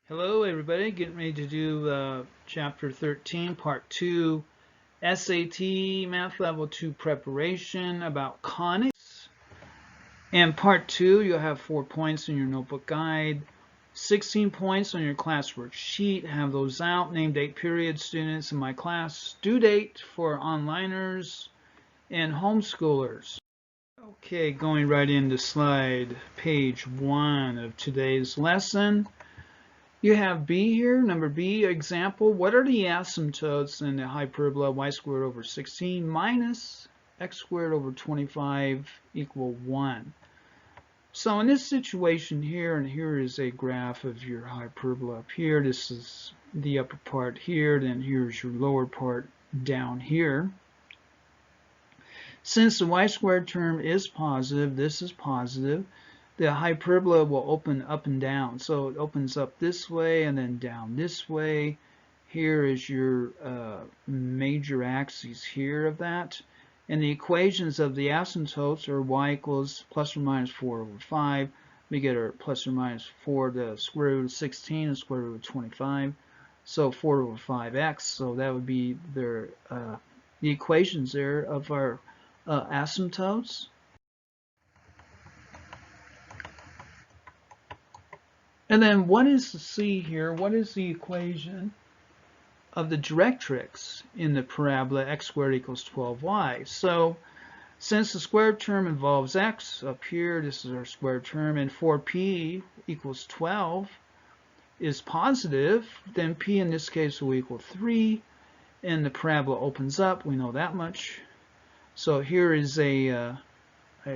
Hello everybody, getting ready to do chapter 13, part 2, SAT Math Level 2 preparation about conics. And part 2, you'll have 4 points in your notebook guide, 16 points on your classwork sheet. Have those out, name, date, period, students in my class, due date for onliners and homeschoolers. Okay, going right into slide page 1 of today's lesson. You have B here, number B, example. What are the asymptotes in the hyperbola y squared over 16 minus x squared over 25 equal 1? So in this situation here, and here is a graph of your hyperbola up here. This is the upper part here, then here's your lower part down here. Since the y squared term is positive, this is positive, the hyperbola will open up and down. So it opens up this way and then down this way. Here is your major axes here of that. And the equations of the asymptotes are y equals plus or minus 4 over 5. We get our plus or minus 4 to the square root of 16 and square root of 25. So 4 over 5x. So that would be the equations there of our asymptotes. And then what is the C here? What is the equation of the directrix in the parabola x squared equals 12y? So since the squared term involves x up here, this is our squared term, and 4p equals 12 is positive, then p in this case will equal 3, and the parabola opens up. We know that much. So here is a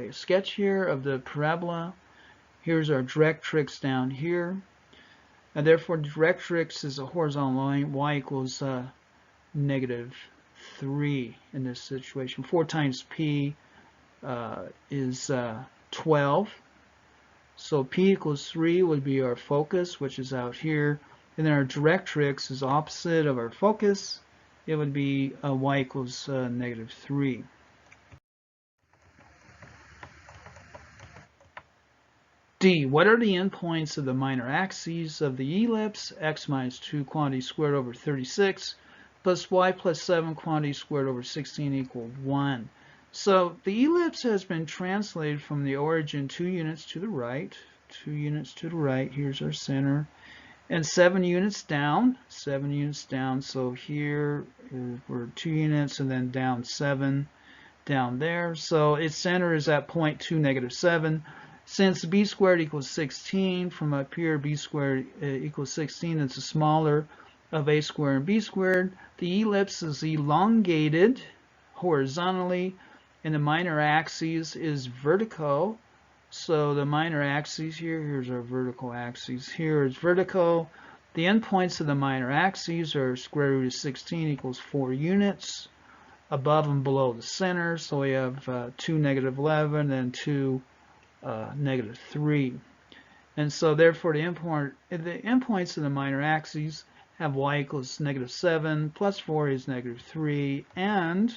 sketch here of the parabola. Here's our directrix down here. And therefore, directrix is a horizontal line. Y equals negative 3 in this situation. 4 times p is 12. So p equals 3 would be our focus, which is out here. And then our directrix is opposite of our focus. It would be y equals negative 3. D. What are the endpoints of the minor axes of the ellipse? X minus 2 quantity squared over 36 plus y plus 7 quantity squared over 16 equal 1. So the ellipse has been translated from the origin 2 units to the right. 2 units to the right. Here's our center. And 7 units down. 7 units down. So here we're 2 units and then down 7 down there. So its center is at point 2, negative 7. Since b squared equals 16, from up here b squared equals 16, it's the smaller of a squared and b squared. The ellipse is elongated horizontally, and the minor axis is vertical. So the minor axis here, here's our vertical axis. Here is vertical. The endpoints of the minor axes are square root of 16 equals 4 units above and below the center. So we have 2, negative 11, and 2, negative 3. And so therefore the endpoints of the minor axes have y equals negative 7 plus 4 is negative 3, and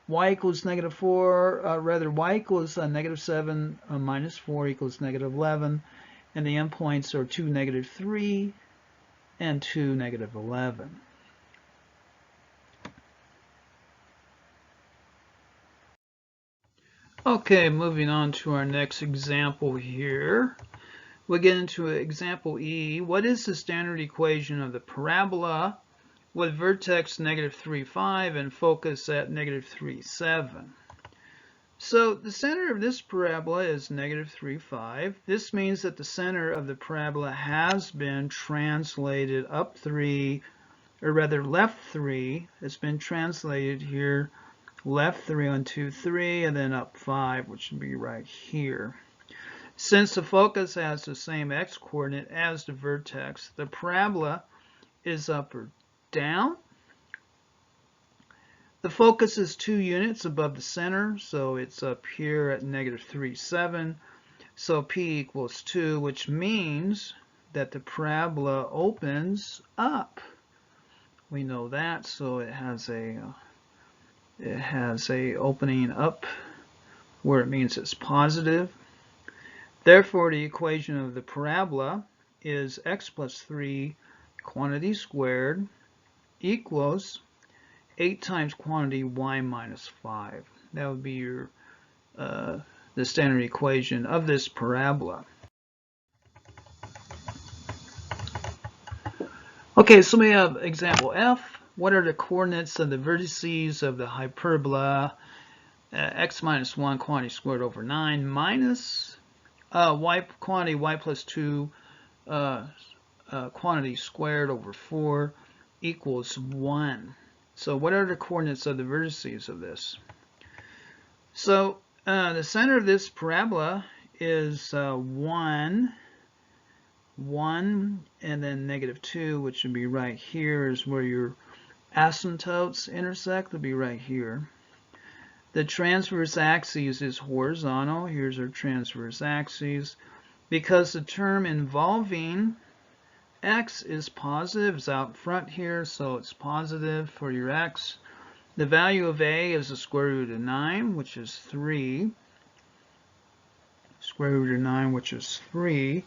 y equals negative 4, y equals negative 7 minus 4 equals negative 11, and the endpoints are 2, negative 3 and 2, negative 11. Okay, moving on to our next example here. We'll get into example E. What is the standard equation of the parabola with vertex negative 3, 5 and focus at negative 3, 7? So the center of this parabola is negative 3, 5. This means that the center of the parabola has been translated up 3, or rather left 3. It's been translated here left 3 on 2, 3, and then up 5, which would be right here. Since the focus has the same x-coordinate as the vertex, the parabola is up or down. The focus is 2 units above the center, so it's up here at negative 3, 7. So p equals 2, which means that the parabola opens up. We know that, so it has a opening up where it means it's positive. Therefore, the equation of the parabola is x plus 3 quantity squared equals 8 times quantity y minus 5. That would be your the standard equation of this parabola. Okay, so we have example F. What are the coordinates of the vertices of the hyperbola x minus 1 quantity squared over 9 minus y quantity y plus 2 quantity squared over 4 equals 1. So what are the coordinates of the vertices of this? So the center of this parabola is 1, 1, and then negative 2, which would be right here, is where your asymptotes intersect. They'll be right here. The transverse axis is horizontal. Here's our transverse axis. Because the term involving x is positive, it's out front here, so it's positive for your x. The value of a is the square root of 9, which is 3. Square root of 9, which is 3.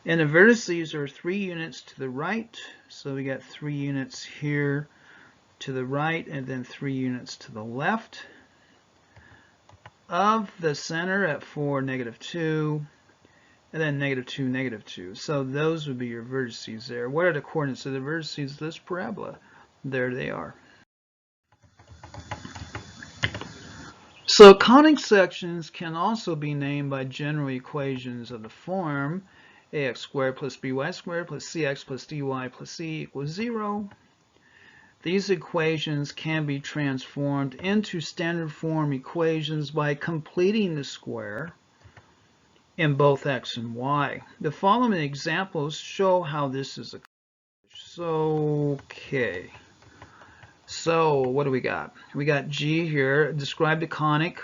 And the vertices are 3 units to the right. So we got 3 units here to the right, and then 3 units to the left of the center at 4, negative 2, and then negative 2, negative 2. So those would be your vertices there. What are the coordinates of the vertices of this parabola? There they are. So conic sections can also be named by general equations of the form ax squared plus by squared plus cx plus dy plus c equals 0. These equations can be transformed into standard form equations by completing the square in both x and y. The following examples show how this is accomplished. Okay. So what do we got? We got G here. Describe the conic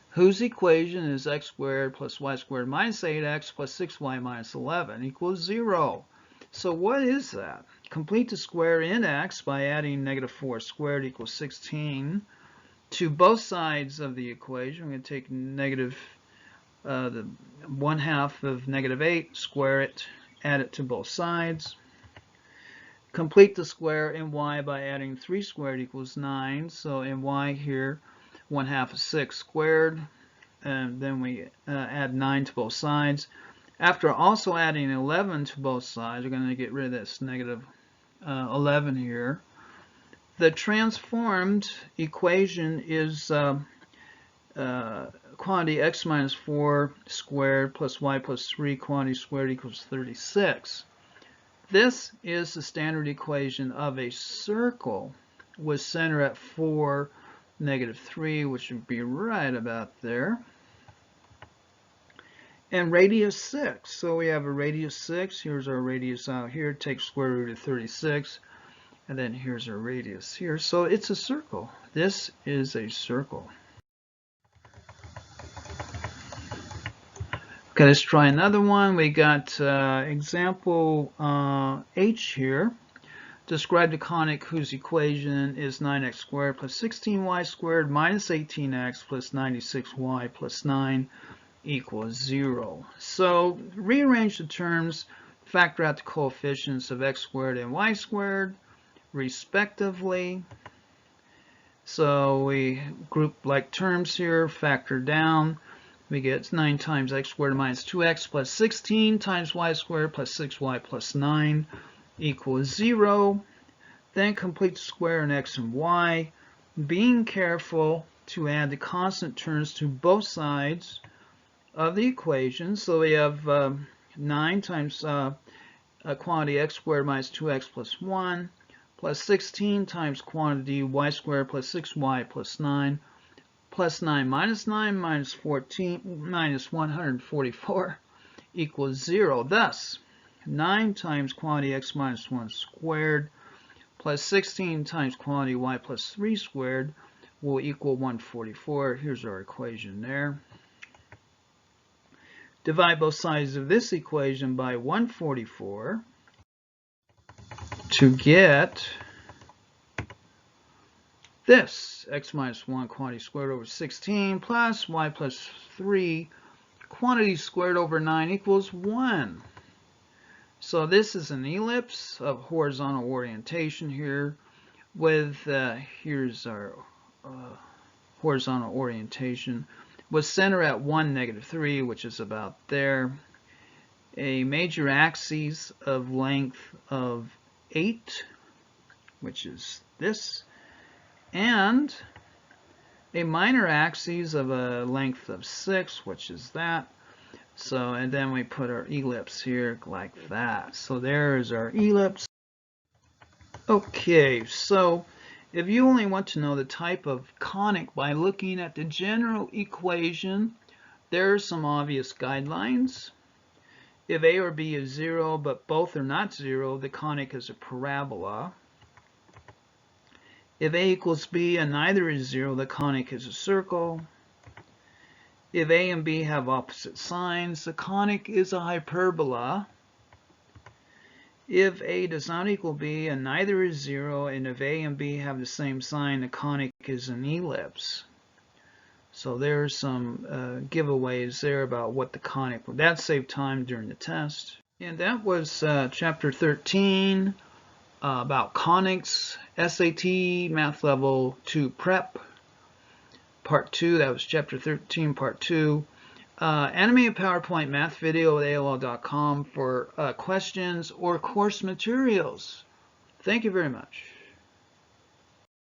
whose equation is x squared plus y squared minus 8x plus 6y minus 11 equals 0. So what is that? Complete the square in x by adding negative 4 squared equals 16 to both sides of the equation. We're going to take negative the 1/2 of negative 8, square it, add it to both sides. Complete the square in y by adding 3 squared equals 9. So in y here, 1/2 of 6 squared, and then we add 9 to both sides. After also adding 11 to both sides, we're going to get rid of this negative 11 here. The transformed equation is quantity x minus 4 squared plus y plus 3 quantity squared equals 36. This is the standard equation of a circle with center at 4, negative 3, which would be right about there, and radius 6. So we have a radius 6. Here's our radius out here. Take square root of 36. And then here's our radius here. So it's a circle. This is a circle. Okay, let's try another one. We got example H here. Describe the conic whose equation is 9x squared plus 16y squared minus 18x plus 96y plus 9 equals 0. So rearrange the terms, factor out the coefficients of x squared and y squared respectively. So we group like terms here, factor down. We get 9 times x squared minus 2x plus 16 times y squared plus 6y plus 9 equals 0. Then complete the square in x and y, being careful to add the constant terms to both sides of the equation. So we have 9 times quantity x squared minus 2x plus 1 plus 16 times quantity y squared plus 6y plus 9 plus 9 minus 14 minus 144 equals 0. Thus, 9 times quantity x minus 1 squared plus 16 times quantity y plus 3 squared will equal 144. Here's our equation there. Divide both sides of this equation by 144 to get this, x minus 1 quantity squared over 16 plus y plus 3 quantity squared over 9 equals 1. So this is an ellipse of horizontal orientation here with, here's our horizontal orientation, with center at 1, -3, which is about there. A major axis of length of 8, which is this, and a minor axis of a length of 6, which is that. So, and then we put our ellipse here like that. So there's our ellipse. Okay, so if you only want to know the type of conic by looking at the general equation, there are some obvious guidelines. If a or b is 0, but both are not 0, the conic is a parabola. If a equals b and neither is 0, the conic is a circle. If a and b have opposite signs, the conic is a hyperbola. If a does not equal b and neither is 0, and if a and b have the same sign, the conic is an ellipse. So there are some giveaways there about what the conic would. That saved time during the test. And that was chapter 13 about conics, SAT, Math Level 2 Prep. Part 2, that was chapter 13, part 2. Animated PowerPoint math video at AOL.com for questions or course materials. Thank you very much.